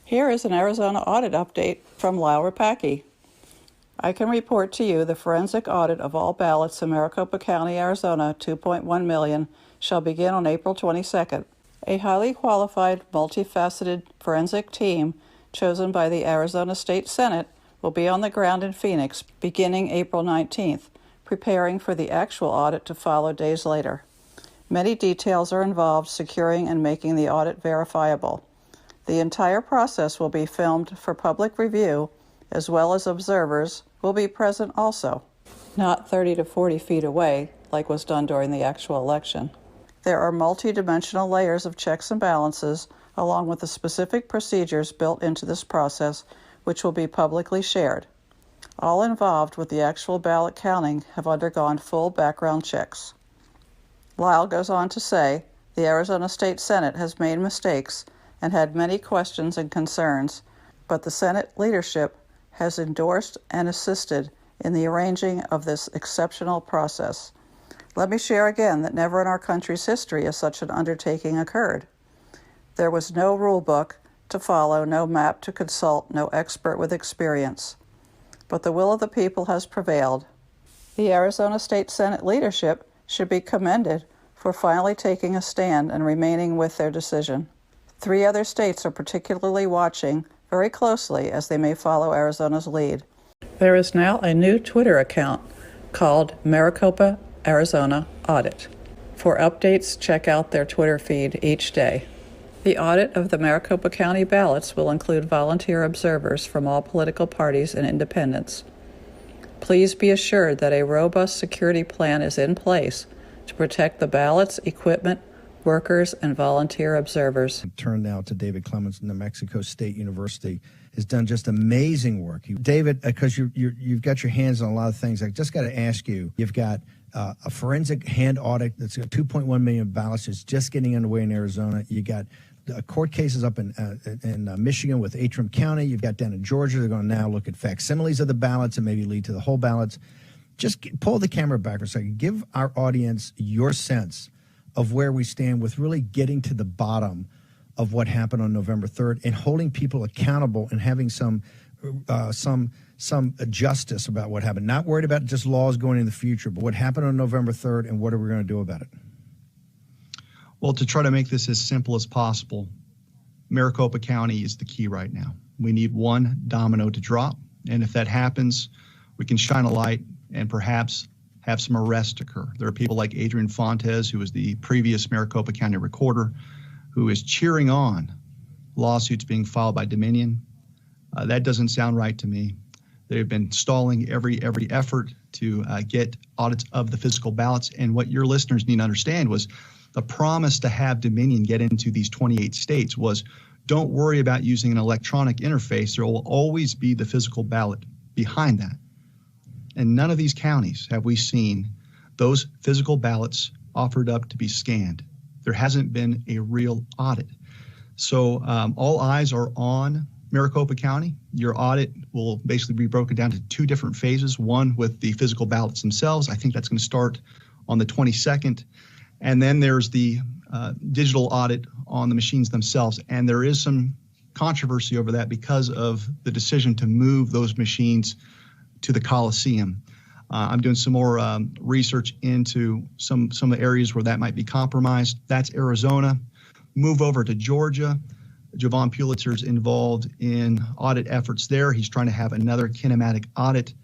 Here is an Arizona audit update from Laura Packey. I can report to you the forensic audit of all ballots in Maricopa County, Arizona, 2.1 million, shall begin on April 22nd. A highly qualified, multifaceted forensic team chosen by the Arizona State Senate will be on the ground in Phoenix beginning April 19th, preparing for the actual audit to follow days later. Many details are involved securing and making the audit verifiable. The entire process will be filmed for public review, as well as observers will be present also, not 30 to 40 feet away like was done during the actual election. There are multi-dimensional layers of checks and balances, along with the specific procedures built into this process, which will be publicly shared. All involved with the actual ballot counting have undergone full background checks. Lyle goes on to say, the Arizona State Senate has made mistakes and had many questions and concerns, but the Senate leadership has endorsed and assisted in the arranging of this exceptional process. Let me share again that never in our country's history has such an undertaking occurred. There was no rule book to follow, no map to consult, no expert with experience. But the will of the people has prevailed. The Arizona State Senate leadership should be commended for finally taking a stand and remaining with their decision. 3 other states are particularly watching very closely as they may follow Arizona's lead. There is now a new Twitter account called Maricopa Arizona Audit. For updates, check out their Twitter feed each day. The audit of the Maricopa County ballots will include volunteer observers from all political parties and independents. Please be assured that a robust security plan is in place to protect the ballots, equipment, workers, and volunteer observers. Turn now to David Clemens, New Mexico State University, has done just amazing work. David, because you've got your hands on a lot of things, I just got to ask you, you've got a forensic hand audit that's got 2.1 million ballots that's just getting underway in Arizona. You got court cases up in Michigan with Antrim County. You've got down in Georgia. They're going to now look at facsimiles of the ballots and maybe lead to the whole ballots. Just pull the camera back for a second. Give our audience your sense of where we stand with really getting to the bottom of what happened on November 3rd and holding people accountable and having some justice about what happened. Not worried about just laws going in the future, but what happened on November 3rd and what are we going to do about it? Well, to try to make this as simple as possible, Maricopa County is the key right now. We need one domino to drop, and if that happens, we can shine a light and perhaps have some arrests occur. There are people like Adrian Fontes, who was the previous Maricopa County recorder, who is cheering on lawsuits being filed by Dominion. That doesn't sound right to me. They've been stalling every effort to get audits of the physical ballots. And what your listeners need to understand was the promise to have Dominion get into these 28 states was, don't worry about using an electronic interface. There will always be the physical ballot behind that. And none of these counties have we seen those physical ballots offered up to be scanned. There hasn't been a real audit. So all eyes are on Maricopa County. Your audit will basically be broken down to 2 different phases, one with the physical ballots themselves. I think that's going to start on the 22nd. And then there's the digital audit on the machines themselves. And there is some controversy over that because of the decision to move those machines to the Coliseum. I'm doing some more research into some of the areas where that might be compromised. That's Arizona. Move over to Georgia. Jovan Pulitzer's involved in audit efforts there. He's trying to have another kinematic audit.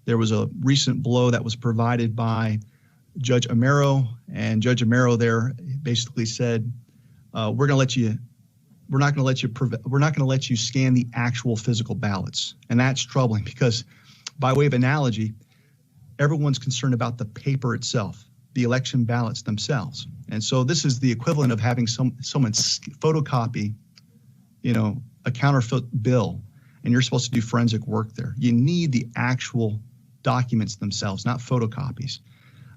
There was a recent blow that was provided by Judge Amaro, and Judge Amaro there basically said, we're not going to let you scan the actual physical ballots. And that's troubling because, by way of analogy, everyone's concerned about the paper itself, the election ballots themselves. And so this is the equivalent of having someone photocopy, a counterfeit bill, and you're supposed to do forensic work there. You need the actual documents themselves, not photocopies.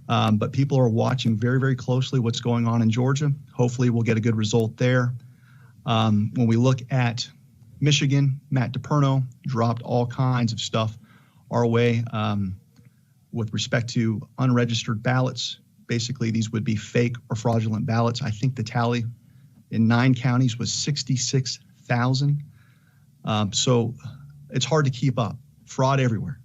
But people are watching very, very closely what's going on in Georgia. Hopefully we'll get a good result there. When we look at Michigan, Matt DePerno dropped all kinds of stuff our way with respect to unregistered ballots. Basically, these would be fake or fraudulent ballots. I think the tally in 9 counties was 66,000. So it's hard to keep up. Fraud everywhere.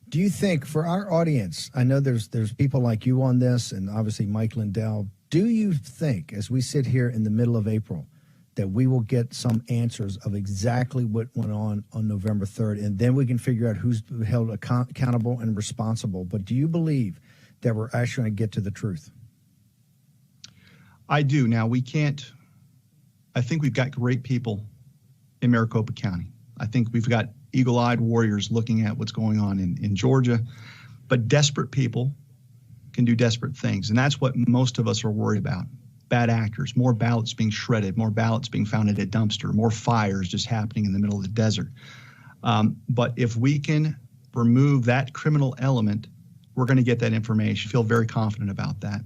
Do you think, for our audience, I know there's people like you on this, and obviously Mike Lindell, do you think, as we sit here in the middle of April, that we will get some answers of exactly what went on November 3rd, and then we can figure out who's held accountable and responsible? But do you believe that we're actually going to get to the truth? I do. Now, we can't, I think we've got great people in Maricopa County. I think we've got eagle-eyed warriors looking at what's going on in Georgia, but desperate people can do desperate things, and that's what most of us are worried about. Bad actors, more ballots being shredded, more ballots being found at a dumpster, more fires just happening in the middle of the desert. But if we can remove that criminal element, we're going to get that information. I feel very confident about that.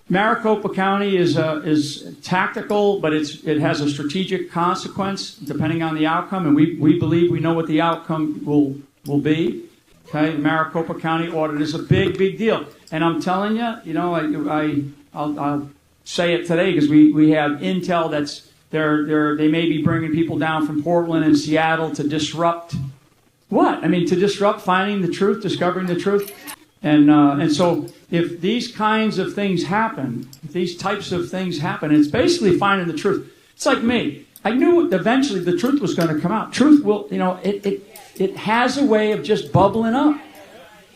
Maricopa County is tactical, but it has a strategic consequence depending on the outcome, and we believe we know what the outcome will be. Okay, the Maricopa County audit is a big deal, and I'm telling you, I'll say it today because we have intel that's they may be bringing people down from Portland and Seattle to disrupt what? I mean, to disrupt finding the truth, discovering the truth. And so if these kinds of things happen, if these types of things happen, it's basically finding the truth. It's like me. I knew eventually the truth was going to come out. Truth will, it has a way of just bubbling up.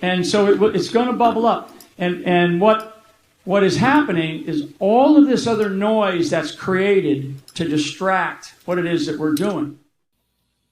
And so it's going to bubble up. And what is happening is all of this other noise that's created to distract what it is that we're doing.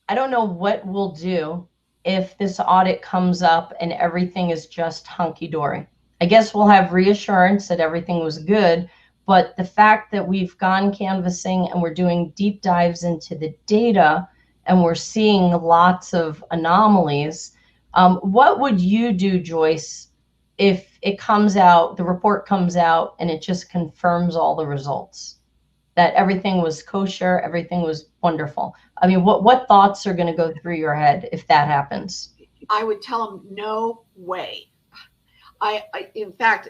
I don't know what we'll do if this audit comes up and everything is just hunky-dory. I guess we'll have reassurance that everything was good, but the fact that we've gone canvassing and we're doing deep dives into the data and we're seeing lots of anomalies, what would you do, Joyce, if it comes out, the report comes out and it just confirms all the results, that everything was kosher, everything was wonderful? I mean, what thoughts are going to go through your head if that happens? I would tell them, no way. In fact,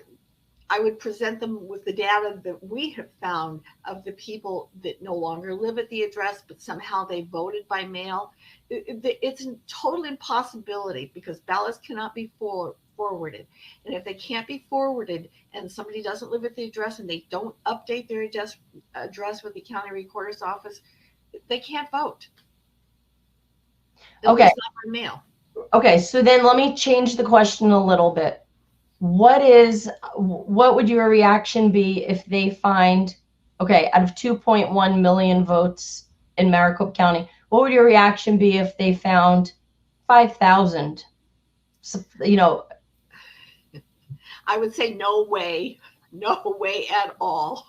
I would present them with the data that we have found of the people that no longer live at the address, but somehow they voted by mail. It's a total impossibility because ballots cannot be forwarded. And if they can't be forwarded and somebody doesn't live at the address and they don't update their address with the county recorder's office, they can't vote. Okay. It's not by mail. Okay, so then let me change the question a little bit. What would your reaction be if they find, okay, out of 2.1 million votes in Maricopa County, what would your reaction be if they found 5,000? I would say no way at all.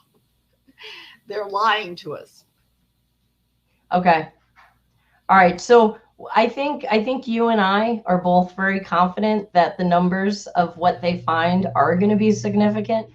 They're lying to us. Okay. All right. So I think you and I are both very confident that the numbers of what they find are going to be significant.